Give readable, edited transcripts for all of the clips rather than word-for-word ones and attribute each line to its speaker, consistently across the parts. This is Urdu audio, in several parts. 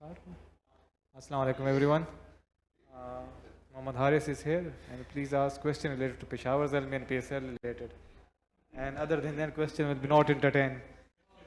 Speaker 1: Assalamu alaikum everyone. Mohammad Haris is here and please ask question related to Peshawar Zalmi and PSL related. And other than that question will be not entertained.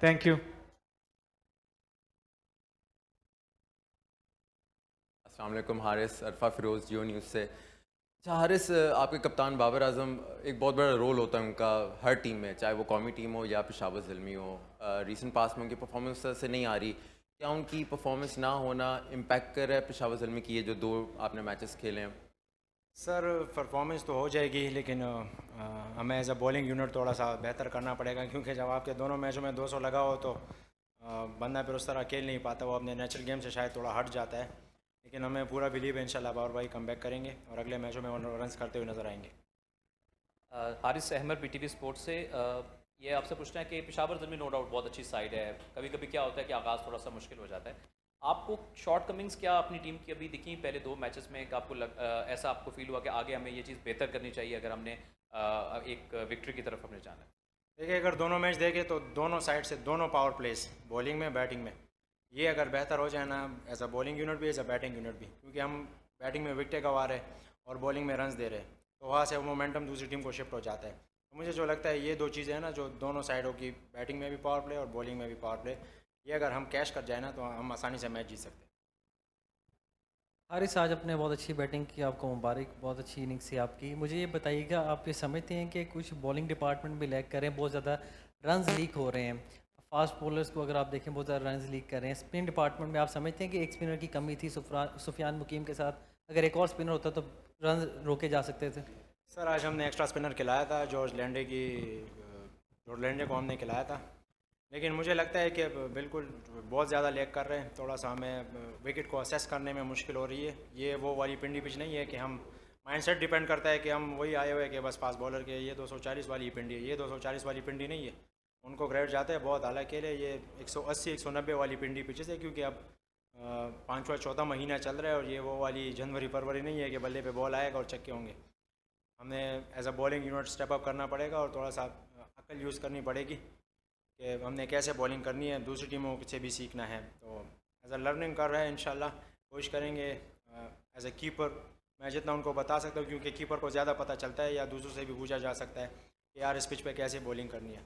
Speaker 1: Thank you.
Speaker 2: السلام علیکم. حارث عرفہ فیروز جیو نیوز سے. اچھا حارث, آپ کے کپتان بابر اعظم, ایک بہت بڑا رول ہوتا ہے ان کا ہر ٹیم میں, چاہے وہ قومی ٹیم ہو یا پشاور زلمی ہو. ریسنٹ پاس میں ان کی پرفارمنس سے نہیں آ رہی. کیا ان کی پرفارمنس نہ ہونا امپیکٹ کر رہا ہے پشاور زلمی کی, یہ جو 2 آپ نے میچز کھیلے ہیں؟
Speaker 3: سر پرفارمنس تو ہو جائے گی, لیکن ہمیں ایز اے بولنگ یونٹ تھوڑا سا بہتر کرنا پڑے گا, کیونکہ جب آپ کے دونوں میچوں میں 200 لگا ہو تو بندہ پھر اس طرح کھیل نہیں پاتا, وہ اپنے نیچرل گیم سے شاید تھوڑا ہٹ جاتا ہے. لیکن ہمیں پورا بلیو ہے انشاءاللہ باور بھائی کم بیک کریں گے اور اگلے میچوں میں رنس کرتے ہوئے نظر آئیں گے.
Speaker 4: Haris Ahmed P T V sports سے. یہ آپ سے پوچھنا ہے کہ پشاور زلمی نو ڈاؤٹ بہت اچھی سائڈ ہے, کبھی کبھی کیا ہوتا ہے کہ آغاز تھوڑا سا مشکل ہو جاتا ہے. آپ کو شارٹ کمنگس کیا اپنی ٹیم کی ابھی دکھیں پہلے 2 میچز میں, کہ آپ کو ایسا آپ کو فیل ہوا کہ آگے ہمیں یہ چیز بہتر کرنی چاہیے اگر ہم نے ایک وکٹری کی طرف ہم نے جانا ہے؟
Speaker 3: دیکھیے اگر دونوں میچ دیکھیں تو دونوں سائڈ سے دونوں پاور پلیز, بولنگ میں بیٹنگ میں, یہ اگر بہتر ہو جائے نا ایز اے بولنگ یونٹ بھی ایز اے بیٹنگ یونٹ بھی, کیونکہ ہم بیٹنگ میں وکٹیں گنوا رہے اور بولنگ میں رنز دے رہے, تو وہاں سے وہ مومنٹم دوسری ٹیم کو شفٹ ہو جاتا ہے. تو مجھے جو لگتا ہے یہ 2 چیزیں ہیں نا, جو دونوں سائڈوں کی, بیٹنگ میں بھی پاور پلے اور بولنگ میں بھی پاور پلے, یہ اگر ہم کیش کر جائیں نا تو ہم آسانی سے میچ جیت سکتے ہیں.
Speaker 5: حارث آج آپ نے بہت اچھی بیٹنگ کی, آپ کو مبارک, بہت اچھی اننگس تھی آپ کی. مجھے یہ بتائیے گا, آپ یہ سمجھتے ہیں کہ کچھ بولنگ ڈپارٹمنٹ بھی لیگ کر رہے ہیں, بہت زیادہ رنز لیک ہو رہے ہیں, فاسٹ بولرز کو اگر آپ دیکھیں بہت زیادہ رنز لیک کر رہے ہیں. اسپن ڈپارٹمنٹ میں آپ سمجھتے ہیں کہ ایک اسپنر کی کمی تھی سفیان مقیم کے ساتھ, اگر ایک اور اسپنر ہوتا تو رنز روکے جا سکتے تھے؟
Speaker 3: سر آج ہم نے ایکسٹرا اسپنر کھلایا تھا, جارج لینڈے کو ہم نے کھلایا تھا, لیکن مجھے لگتا ہے کہ بالکل بہت زیادہ لیگ کر رہے ہیں, تھوڑا سا ہمیں وکٹ کو اسیس کرنے میں مشکل ہو رہی ہے. یہ وہ والی پنڈی پچ نہیں ہے کہ ہم مائنڈ سیٹ ڈیپینڈ کرتا ہے کہ ہم وہی آئے ہوئے کہ بس فاسٹ بولر کے یہ 240 والی پنڈی ہے, یہ 240 والی پنڈی نہیں ہے. ان کو گریڈ جاتے ہیں بہت اعلیٰ کھیلے, یہ 180 190 والی پنڈی پچز ہے, کیونکہ اب 5واں 14واں مہینہ چل رہا ہے, اور یہ وہ والی جنوری فروری نہیں ہے کہ بلے پہ بال آئے گا اور چھکے ہوں گے. ہم نے as a bowling unit step up کرنا پڑے گا اور تھوڑا سا عقل یوز کرنی پڑے گی کہ ہم نے کیسے بولنگ کرنی ہے, دوسری ٹیموں سے بھی سیکھنا ہے. تو ایز اے لرننگ کر رہے ہیں, انشاءاللہ کوشش کریں گے ایز اے کیپر میں جتنا ان کو بتا سکتا ہوں, کیونکہ کیپر کو زیادہ پتہ چلتا ہے یا دوسروں سے بھی پوچھا جا سکتا ہے کہ یار اس پچ پہ کیسے بولنگ کرنی ہے.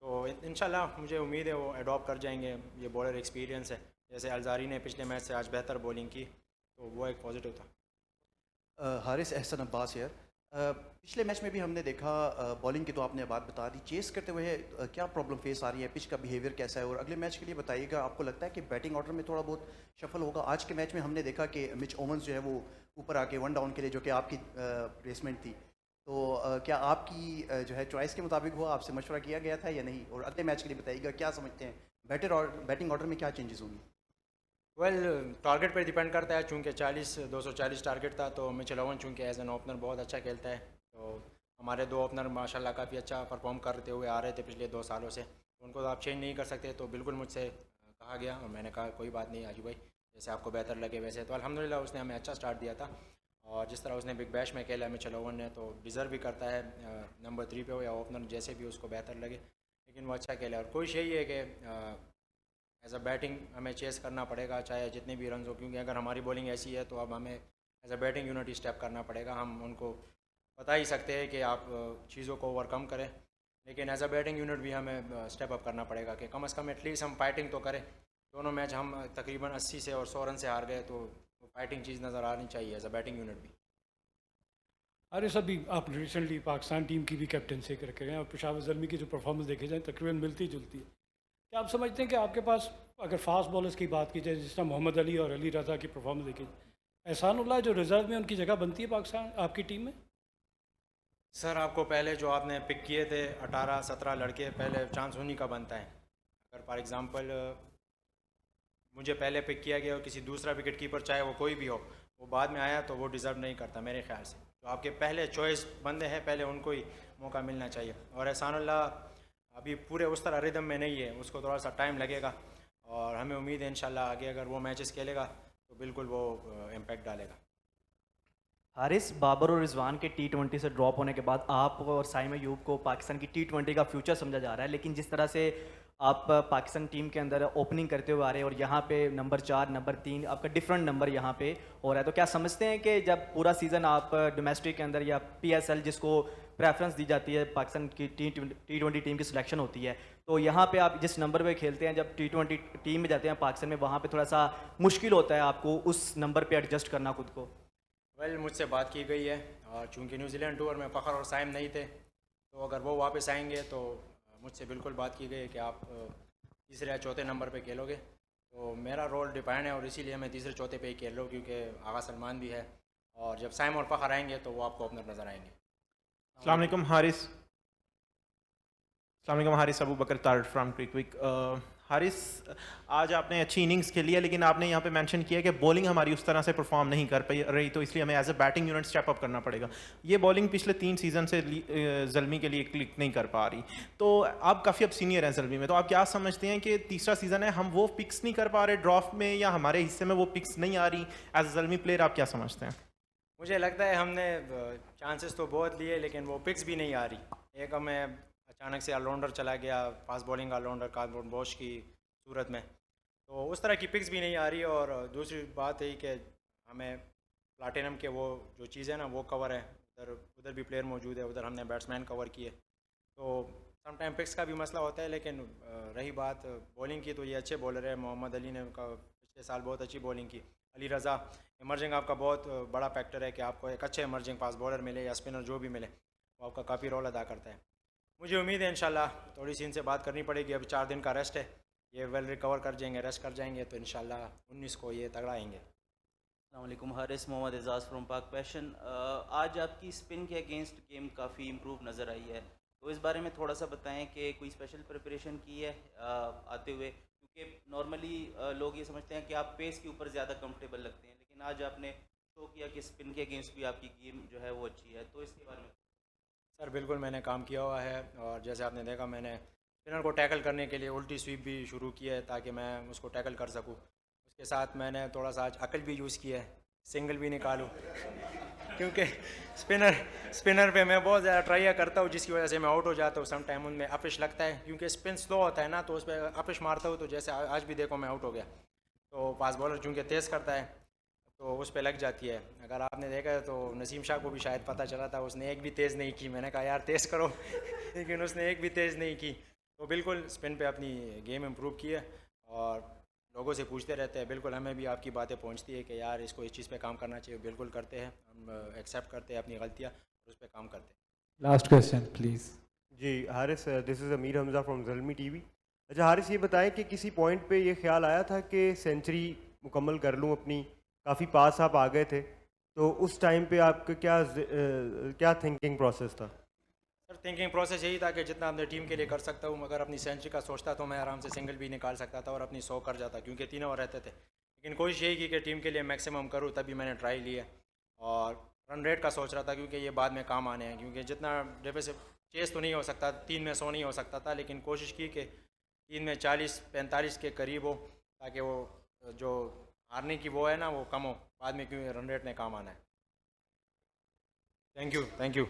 Speaker 3: تو انشاءاللہ مجھے امید ہے وہ اڈاپٹ کر جائیں گے, یہ بالر ایکسپیرینس ہے. جیسے الزاری نے پچھلے میچ سے آج بہتر بولنگ کی, تو وہ ایک پازیٹیو تھا.
Speaker 6: حارث احسن عباس یار, پچھلے میچ میں بھی ہم نے دیکھا بالنگ کی تو آپ نے بات بتا دی, چیس کرتے ہوئے کیا پرابلم فیس آ رہی ہے, پچ کا بیہیویئر کیسا ہے, اور اگلے میچ کے لیے بتائیے گا آپ کو لگتا ہے کہ بیٹنگ آرڈر میں تھوڑا بہت شفل ہوگا؟ آج کے میچ میں ہم نے دیکھا کہ مچ اوونز جو ہے وہ اوپر آ کے 1 ڈاؤن کے لیے, جو کہ آپ کی پلیسمنٹ تھی, تو کیا آپ کی جو ہے چوائس کے مطابق ہوا, آپ سے مشورہ کیا گیا تھا یا نہیں؟ اور اگلے میچ کے لیے بتائیے گا کیا سمجھتے ہیں بیٹنگ آرڈر میں کیا چینجز ہوں گی؟
Speaker 3: ٹارگیٹ پہ ڈیپینڈ کرتا ہے, چونکہ 240 ٹارگیٹ تھا, تو مچل اوون چونکہ ایز این اوپنر بہت اچھا کھیلتا ہے, تو ہمارے 2 اوپنر ماشاءاللہ کافی اچھا پرفارم کرتے ہوئے آ رہے تھے پچھلے 2 سالوں سے, ان کو آپ چینج نہیں کر سکتے. تو بالکل مجھ سے کہا گیا اور میں نے کہا کوئی بات نہیں آجو بھائی, جیسے آپ کو بہتر لگے ویسے. تو الحمدللہ اس نے ہمیں اچھا سٹارٹ دیا تھا, اور جس طرح اس نے بگ بیش میں کھیلا مچل اوون نے, تو ڈیزرو بھی کرتا ہے نمبر 3 پہ ہو یا اوپنر, جیسے بھی اس کو بہتر لگے, لیکن وہ اچھا کھیلا. اور کوشش یہی ہے کہ ایز اے بیٹنگ ہمیں چیس کرنا پڑے گا چاہے جتنے بھی رنز ہو, کیونکہ اگر ہماری بولنگ ایسی ہے تو اب ہمیں as a batting unit he step کرنا پڑے گا. ہم ان کو بتا ہی سکتے ہیں کہ آپ چیزوں کو اوور کم کریں, لیکن ایز اے بیٹنگ یونٹ بھی ہمیں اسٹیپ اپ کرنا پڑے گا کہ کم از کم ایٹ لیسٹ ہم فائٹنگ تو کریں. دونوں میچ ہم تقریباً 80 سے اور 100 رن سے ہار گئے, تو فائٹنگ چیز نظر آنی چاہیے ایز اے بیٹنگ یونٹ بھی.
Speaker 7: ارے سب بھی آپ ریسنٹلی پاکستان ٹیم کی بھی کیپٹنسی کر کے گئے, اور پشاور زلمی کی جو پرفارمنس دیکھے جائیں تقریباً ملتی جلتی ہے. کیا آپ سمجھتے ہیں کہ آپ کے پاس اگر فاسٹ بالرز کی بات کی جائے, جس طرح محمد علی اور علی رضا کی پرفارمنس دیکھی جائے, احسان اللہ جو ریزرو میں ان کی جگہ بنتی ہے پاکستان آپ کی ٹیم میں؟
Speaker 3: سر آپ کو پہلے جو آپ نے پک کیے تھے 18-17 لڑکے, پہلے چانس انہیں کا بنتا ہے. اگر فار ایگزامپل مجھے پہلے پک کیا گیا اور کسی دوسرا وکٹ کیپر چاہے وہ کوئی بھی ہو, وہ بعد میں آیا تو وہ ڈیزرو نہیں کرتا میرے خیال سے. تو آپ کے پہلے چوائس بندے ہیں, پہلے ان کو ہی موقع ملنا چاہیے. اور احسان اللہ ابھی پورے اس طرح ردم میں نہیں ہے, اس کو تھوڑا سا ٹائم لگے گا, اور ہمیں امید ہے انشاءاللہ آگے اگر وہ میچز کھیلے گا تو بالکل وہ امپیکٹ ڈالے گا.
Speaker 8: حارث, بابر اور رضوان کے T20 سے ڈراپ ہونے کے بعد آپ اور سائم ایوب کو پاکستان کی T20 کا فیوچر سمجھا جا رہا ہے, لیکن جس طرح سے آپ پاکستان ٹیم کے اندر اوپننگ کرتے ہوئے آ رہے ہیں اور یہاں پہ نمبر 4 نمبر 3 آپ کا ڈفرنٹ نمبر یہاں پہ ہو رہا ہے، تو کیا سمجھتے ہیں کہ جب پورا سیزن آپ ڈومیسٹک کے اندر یا PSL جس کو پریفرنس دی جاتی ہے پاکستان کی T20 ٹیم کی سلیکشن ہوتی ہے، تو یہاں پہ آپ جس نمبر پہ کھیلتے ہیں جب T20 ٹیم میں جاتے ہیں پاکستان میں، وہاں پہ تھوڑا سا مشکل ہوتا ہے آپ کو اس نمبر پہ ایڈجسٹ کرنا خود کو؟
Speaker 3: مجھ سے بات کی گئی ہے، اور چونکہ نیوزی لینڈ ٹور میں فخر اور سائم نہیں تھے، تو اگر وہ واپس آئیں گے تو مجھ سے بالکل بات کی گئی ہے کہ آپ تیسرے یا چوتھے نمبر پہ کھیلو گے، تو میرا رول ڈیفائن ہے اور اسی لیے میں تیسرے چوتھے پہ ہی کھیل رہا ہوں، کیونکہ آغا سلمان بھی ہے، اور جب سائم اور فخر آئیں گے تو وہ آپ کو اوپنر نظر آئیں گے۔
Speaker 9: السلام علیکم حارث، السلام علیکم حارث ابو بکر طارق فرام کوئک۔ حارث، آج آپ نے اچھی اننگز کھیلی ہے، لیکن آپ نے یہاں پہ مینشن کیا کہ بولنگ ہماری اس طرح سے پرفارم نہیں کر رہی، تو اس لیے ہمیں as a batting unit step up کرنا پڑے گا۔ یہ بولنگ پچھلے 3 سیزن سے زلمی کے لیے کلک نہیں کر پا رہی، تو آپ کافی اب سینئر ہیں زلمی میں، تو آپ کیا سمجھتے ہیں کہ تیسرا سیزن ہے، ہم وہ پکس نہیں کر پا رہے ڈرافٹ میں، یا ہمارے حصے میں وہ پکس نہیں آ رہی؟ ایز اے زلمی پلیئر آپ کیا سمجھتے ہیں؟
Speaker 3: مجھے لگتا ہے ہم نے چانسز تو بہت لیے، لیکن وہ پکس بھی نہیں آ رہی۔ ایک ہمیں اچانک سے آل راؤنڈر چلا گیا، fast bowling all rounder Corbin Bosch کی صورت میں، تو اس طرح کی پکس بھی نہیں آ رہی، اور دوسری بات ہے کہ ہمیں پلاٹینم کے وہ جو چیزیں نا وہ کور ہے، ادھر بھی پلیئر موجود ہے، ادھر ہم نے بیٹسمین کور کیے، تو سم ٹائم پکس کا بھی مسئلہ ہوتا ہے۔ لیکن رہی بات بولنگ کی، تو یہ اچھے بولر ہے، محمد علی نے پچھلے سال بہت اچھی بولنگ کی، علی رضا ایمرجنگ آپ کا بہت بڑا فیکٹر ہے کہ آپ کو ایک اچھے ایمرجنگ فاسٹ بولر ملے یا اسپنر جو بھی ملے، وہ آپ کا کافی رول ادا کرتا ہے۔ مجھے امید ہے انشاءاللہ، تھوڑی سی ان سے بات کرنی پڑے گی، ابھی 4 دن کا ریسٹ ہے، یہ ویل ریکور کر جائیں گے، ریسٹ کر جائیں گے، تو انشاءاللہ 19 کو یہ تگڑا آئیں گے۔
Speaker 10: السلام علیکم حارث، محمد اعزاز فرام پاک پیشن۔ آج آپ کی اسپن کے اگینسٹ گیم کافی امپروو نظر آئی ہے، تو اس بارے میں تھوڑا سا بتائیں کہ کوئی اسپیشل پریپریشن کی ہے آتے ہوئے، کیونکہ نارملی لوگ یہ سمجھتے ہیں کہ آپ پیس کے اوپر زیادہ کمفرٹیبل لگتے ہیں، لیکن آج آپ نے شو کیا کہ اسپن کے اگینسٹ بھی آپ کی گیم جو ہے وہ اچھی ہے، تو اس کے بارے میں؟
Speaker 3: سر بالکل میں نے کام کیا ہوا ہے، اور جیسے آپ نے دیکھا میں نے اسپنر کو ٹیکل کرنے کے لیے الٹی سویپ بھی شروع کی ہے تاکہ میں اس کو ٹیکل کر سکوں، اس کے ساتھ میں نے تھوڑا سا آج عقل بھی یوز کی ہے، سنگل بھی نکالوں، کیونکہ اسپنر پہ میں بہت زیادہ ٹرائی کرتا ہوں، جس کی وجہ سے میں آؤٹ ہو جاتا ہوں، سم ٹائم ان میں اپش لگتا ہے، کیونکہ اسپن سلو ہوتا ہے نا، تو اس پہ اپش مارتا ہوں، تو جیسے آج بھی دیکھو میں آؤٹ ہو گیا، تو فاسٹ بالر چونکہ تیز کرتا ہے تو اس پہ لگ جاتی ہے۔ اگر آپ نے دیکھا ہے تو نسیم شاہ کو بھی شاید پتہ چلا تھا، اس نے ایک بھی تیز نہیں کی، میں نے کہا یار تیز کرو لیکن اس نے ایک بھی تیز نہیں کی، تو بالکل اسپن پہ اپنی گیم امپروو کی ہے، اور لوگوں سے پوچھتے رہتے ہیں، بالکل ہمیں بھی آپ کی باتیں پہنچتی ہے کہ یار اس کو اس چیز پہ کام کرنا چاہیے، بالکل کرتے ہیں ہم، ایکسیپٹ کرتے ہیں اپنی غلطیاں اور اس پہ کام کرتے ہیں۔
Speaker 1: Last question, please.
Speaker 11: جی Haris, this is Amir Hamza from Zalmi T V. اچھا حارث، یہ بتائیں کہ کسی پوائنٹ پہ یہ خیال آیا تھا کہ سینچری مکمل کر لوں اپنی، کافی پاس آپ آ گئے تھے، تو اس ٹائم پہ آپ کا کیا تھنکنگ پروسیس تھا؟
Speaker 3: سر تھنکنگ پروسیس یہی تھا کہ جتنا اپنے ٹیم کے لیے کر سکتا ہوں، اگر اپنی سینچری کا سوچتا تو میں آرام سے سنگل بھی نکال سکتا تھا اور اپنی 100 کر جاتا، کیونکہ 3 اوور رہتے تھے، لیکن کوشش یہی کی کہ ٹیم کے لیے میکسیمم کروں، تبھی میں نے ٹرائی لی ہے، اور رن ریٹ کا سوچ رہا تھا کیونکہ یہ بعد میں کام آنے ہیں، کیونکہ جتنا ڈیفینسو چیز تو نہیں ہو سکتا، 3 میں 100 نہیں ہو سکتا تھا، لیکن کوشش کی کہ 3 میں 40-45 کے قریب ہو، تاکہ وہ جو ہارنے کی وہ ہے نا وہ کم ہو بعد میں، کیونکہ رن ریٹ نے کام آنا ہے۔ Thank you.